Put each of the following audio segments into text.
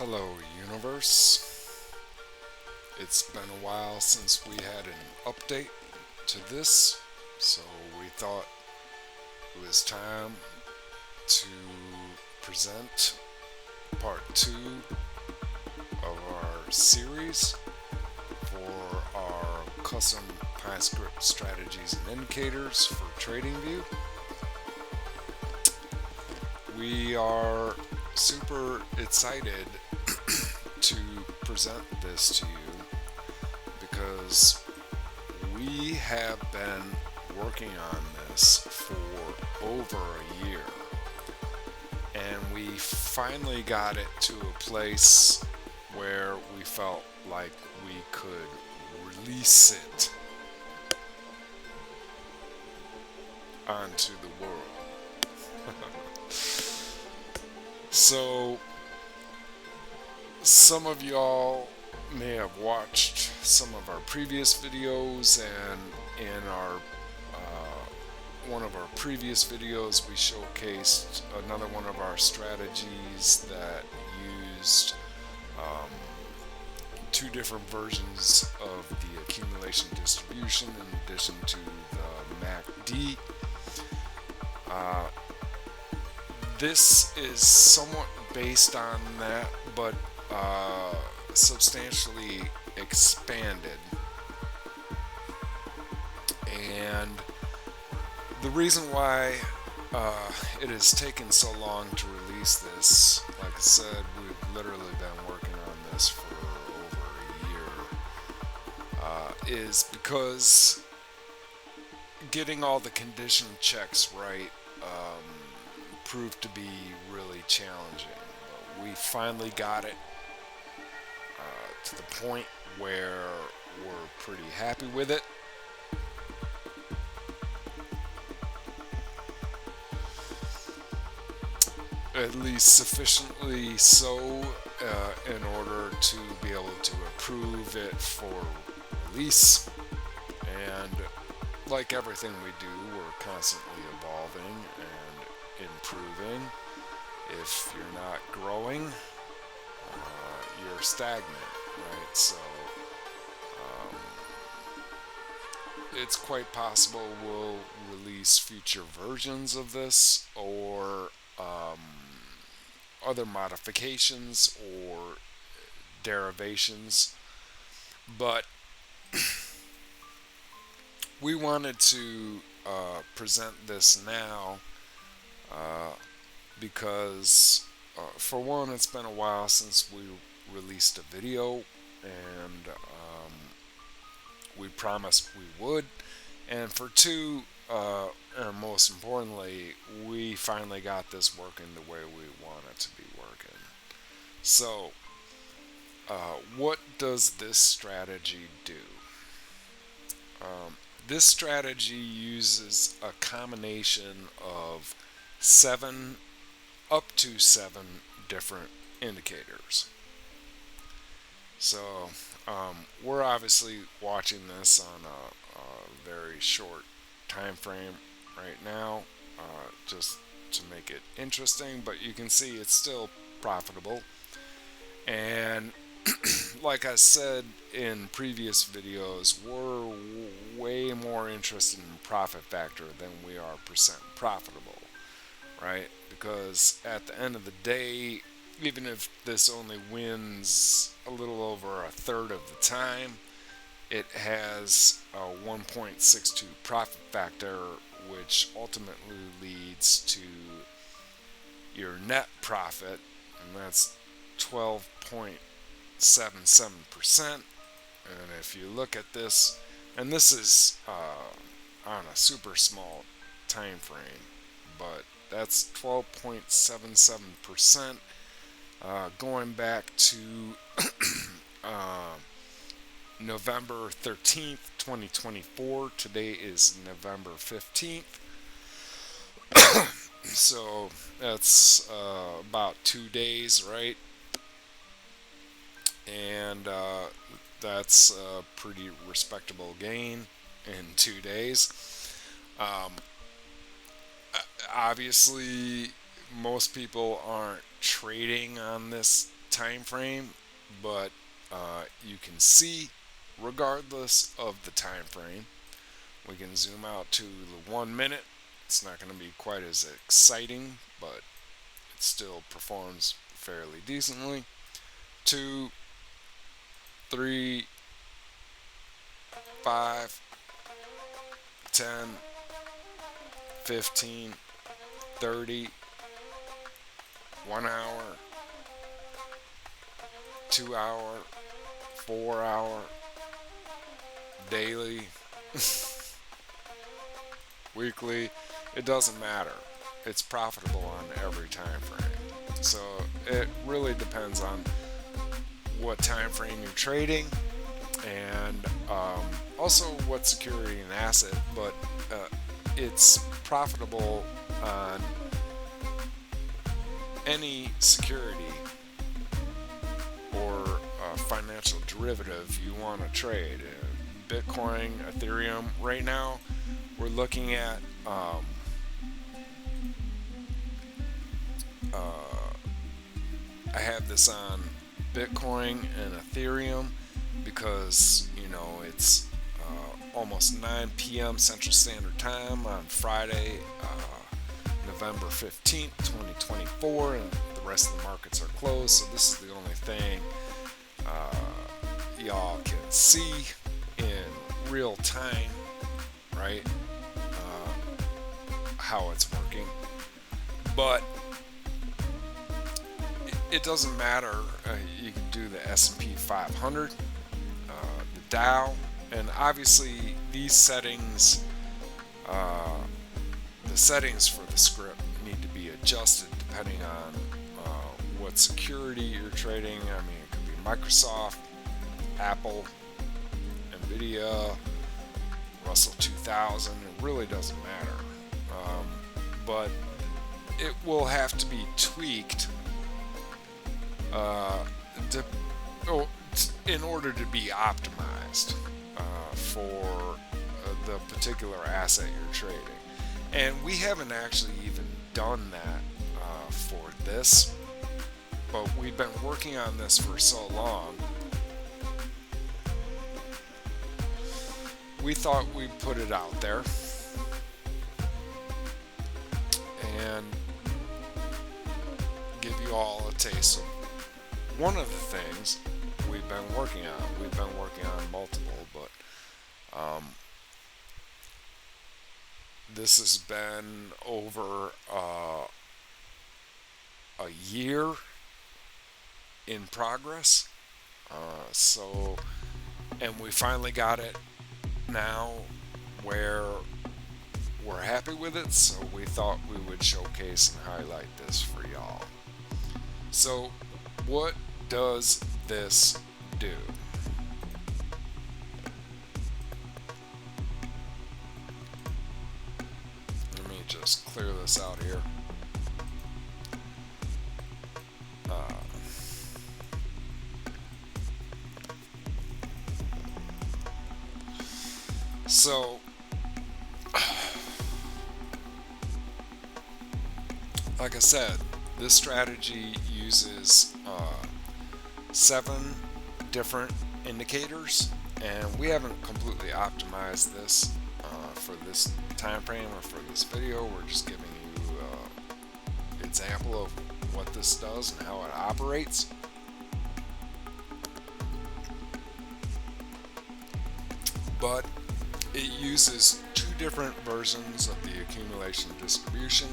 Hello, universe. It's been a while since we had an update to this, so we thought it was time to present part two of our series for our custom PyScript strategies and indicators for Tradingview. We are super excited to present this to you because we have been working on this for over a year, and we finally got it to a place where we felt like we could release it onto the world. So some of y'all may have watched some of our previous videos, and in our one of our previous videos we showcased another one of our strategies that used two different versions of the accumulation distribution in addition to the MACD. This is somewhat based on that, but substantially expanded. And the reason why it has taken so long to release this, like I said, we've literally been working on this for over a year, is because getting all the condition checks right proved to be really challenging. But we finally got it to the point where we're pretty happy with it. At least sufficiently so in order to be able to approve it for release. And like everything we do, we're constantly evolving and improving. If you're not growing, you're stagnant, right? So it's quite possible we'll release future versions of this, or other modifications or derivations, but we wanted to present this now because for one, it's been a while since we released a video, and we promised we would, and for two, and most importantly, we finally got this working the way we want it to be working. So what does this strategy do? This strategy uses a combination of up to seven different indicators. So we're obviously watching this on a very short time frame right now, just to make it interesting, but you can see it's still profitable. And like I said in previous videos, we're way more interested in profit factor than we are percent profitable, right? Because at the end of the day, even if this only wins a little over a third of the time, it has a 1.62 profit factor, which ultimately leads to your net profit, and that's 12.77%. And if you look at this, and this is on a super small time frame, but that's 12.77%, going back to November 13th, 2024. Today is November 15th. So that's about 2 days, right? And that's a pretty respectable gain in 2 days. Obviously, most people aren't trading on this time frame, but you can see regardless of the time frame. We can zoom out to the 1 minute. It's not going to be quite as exciting, but it still performs fairly decently. 2, 3, 5, 10, 15, 30, 1 hour, 2 hour, 4 hour, daily, weekly. It doesn't matter. It's profitable on every time frame. So it really depends on what time frame you're trading, and also what security and asset, but it's profitable on any security or financial derivative you want to trade. Bitcoin, Ethereum, right now we're looking at I have this on Bitcoin and Ethereum because it's almost 9 p.m. Central Standard Time on Friday, November 15th, 2024, and the rest of the markets are closed. So this is the only thing y'all can see in real time, right? How it's working, but it doesn't matter. You can do the S&P 500, the Dow, and obviously these settings, the settings for the script need to be adjusted depending on what security you're trading. I mean, it could be Microsoft, Apple, Nvidia, Russell 2000. It really doesn't matter, but it will have to be tweaked in order to be optimized for the particular asset you're trading. And we haven't actually even done that for this, but we've been working on this for so long. We thought we'd put it out there and give you all a taste of one of the things we've been working on. We've been working on multiple, but this has been over a year in progress. And we finally got it now where we're happy with it, so we thought we would showcase and highlight this for y'all. So what does this do? Let me just clear this out here. So like I said, this strategy uses 7 different indicators, and we haven't completely optimized this for this time frame or for this video. We're just giving you an example of what this does and how it operates. But it uses 2 different versions of the accumulation distribution,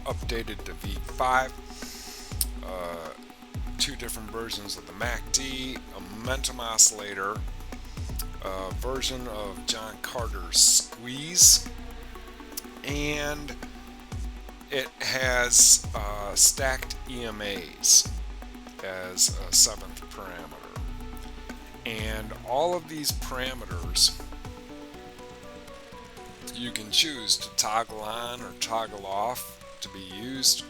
updated to V5, 2 different versions of the MACD, a momentum oscillator, version of John Carter's squeeze, and it has stacked EMAs as a 7th parameter. And all of these parameters you can choose to toggle on or toggle off to be used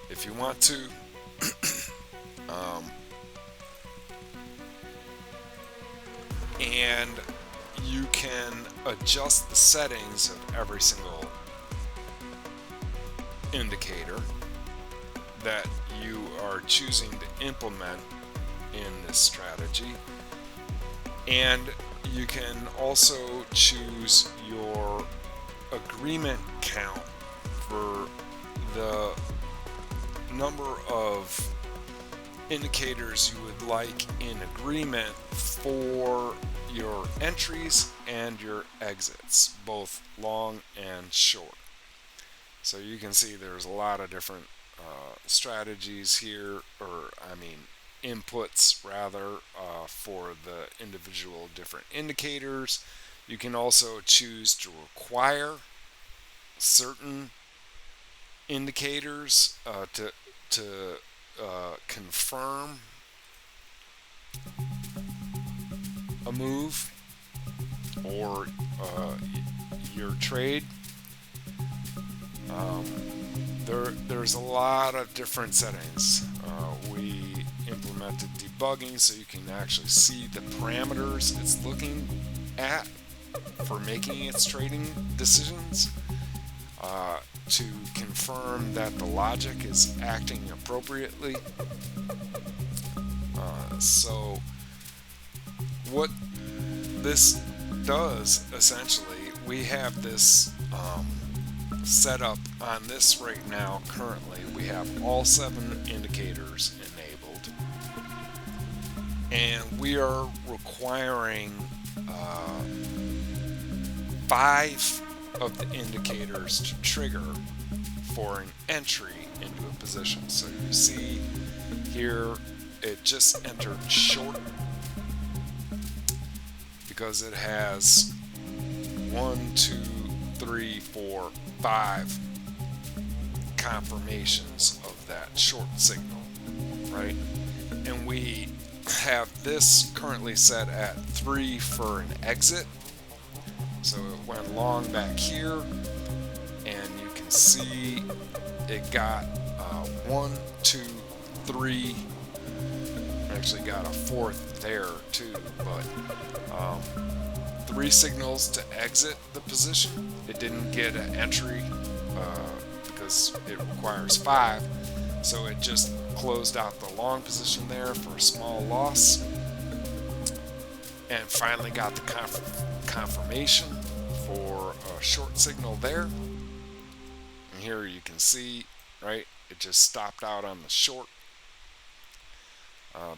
if you want to. And you can adjust the settings of every single indicator that you are choosing to implement in this strategy, and you can also choose your agreement count for the number of indicators you would like in agreement for your entries and your exits, both long and short. So you can see there's a lot of different strategies here, or inputs rather, for the individual different indicators. You can also choose to require certain indicators to confirm a move or your trade. There's a lot of different settings. We implemented debugging so you can actually see the parameters it's looking at for making its trading decisions, to confirm that the logic is acting appropriately. So what this does, essentially, we have this set up on this right now. Currently we have all 7 indicators enabled, and we are requiring 5 of the indicators to trigger for an entry into a position. So you see here it just entered short because it has 1, 2, 3, 4, 5 confirmations of that short signal, right? And we have this currently set at 3 for an exit. So it went long back here, and you can see it got 1, 2, 3. Actually got a 4th there too, but 3 signals to exit the position. It didn't get an entry because it requires 5, so it just closed out the long position there for a small loss, and finally got the confirmation for a short signal there. And here you can see, right, it just stopped out on the short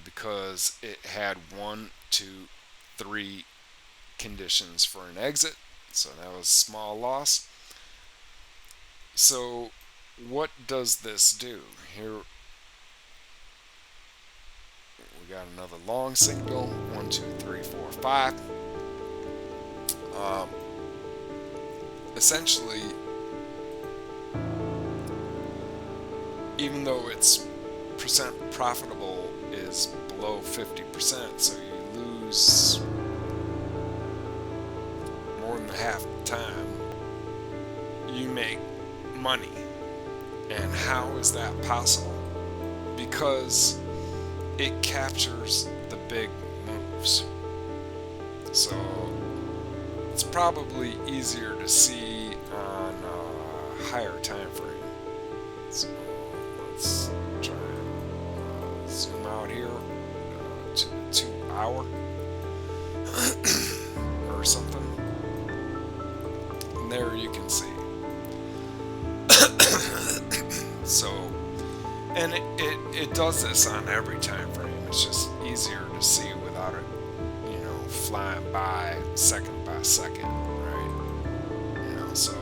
because it had 1, 2, 3 conditions for an exit, so that was a small loss. So what does this do? Here we got another long signal, 1, 2, 3, 4, 5. Essentially, even though its percent profitable is below 50%, so you lose more than half the time, you make money. And how is that possible? Because it captures the big moves. So it's probably easier to see on a higher time frame. So let's try and zoom out here to the 2 hour or something. And there you can see. So, and it does this on every time frame. It's just easier to see without it, flying by second by second, right? So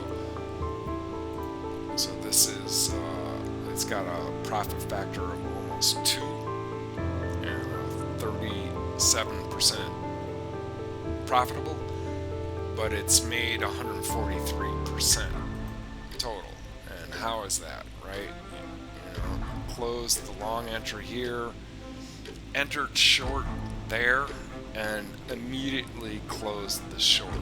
this is it's got a profit factor of almost 2 and 37% profitable, but it's made 143% total. And how is that, right? Closed the long entry here, entered short there, and immediately closed the short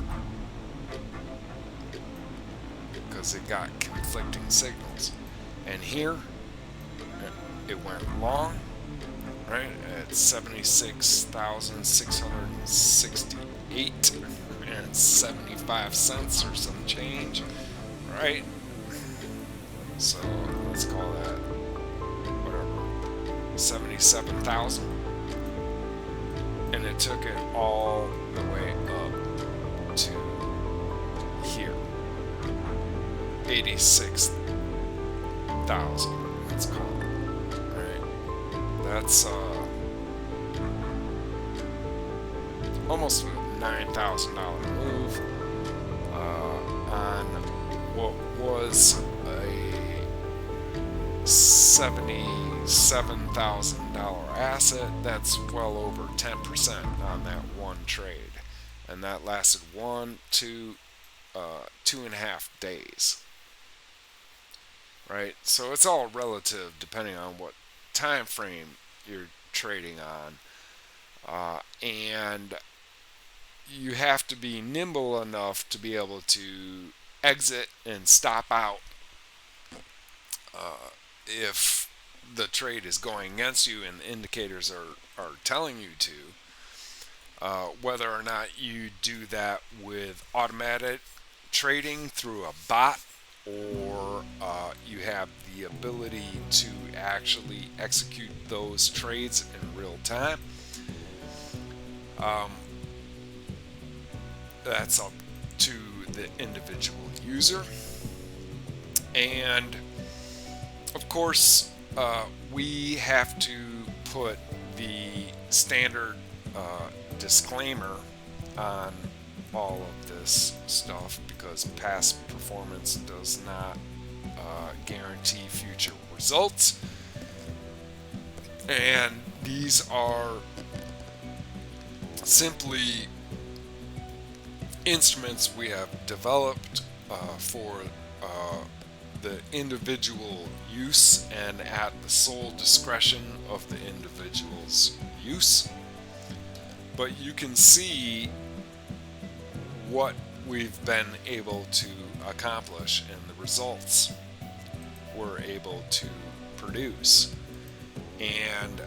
because it got conflicting signals. And here it went long, right, at 76,668 and 75 cents or some change, right? So let's call that whatever, 77,000, and it took it all the way up to here, 86,000. Let's call it. All right, that's almost a $9,000 move on what was a $77,000 asset. That's well over 10% on that one trade, and that lasted 2.5 days. Right, so it's all relative depending on what time frame you're trading on, and you have to be nimble enough to be able to exit and stop out if the trade is going against you and the indicators are telling you to. Whether or not you do that with automatic trading through a bot, or you have the ability to actually execute those trades in real time. That's up to the individual user. And of course, we have to put the standard disclaimer on all of this stuff, because past performance does not guarantee future results, and these are simply instruments we have developed for the individual use and at the sole discretion of the individual's use. But you can see what we've been able to accomplish and the results we're able to produce, and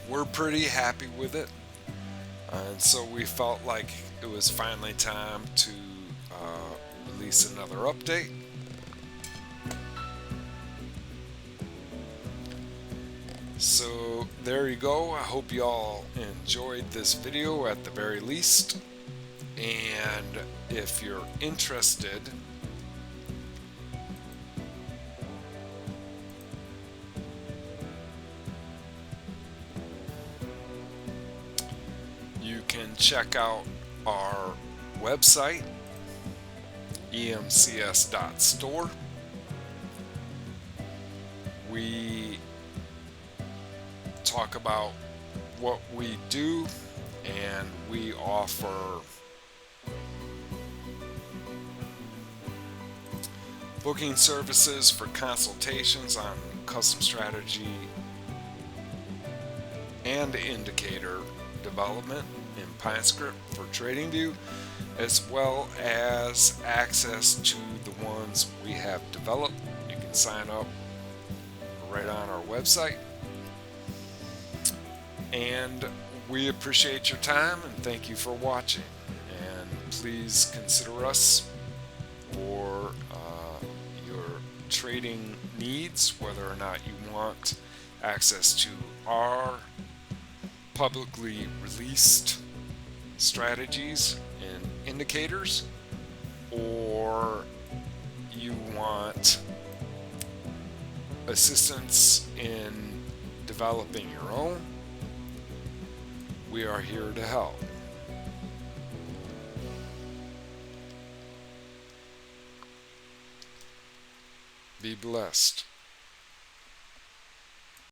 we're pretty happy with it. And so we felt like it was finally time to release another update. So there you go. I hope you all enjoyed this video at the very least, and if you're interested, you can check out our website, EMCS.store. We talk about what we do, and we offer booking services for consultations on custom strategy and indicator development in PineScript for Tradingview, as well as access to the ones we have developed. You can sign up right on our website. And we appreciate your time and thank you for watching. And please consider us for your trading needs, whether or not you want access to our publicly released strategies and indicators, or you want assistance in developing your own. We are here to help. Be blessed.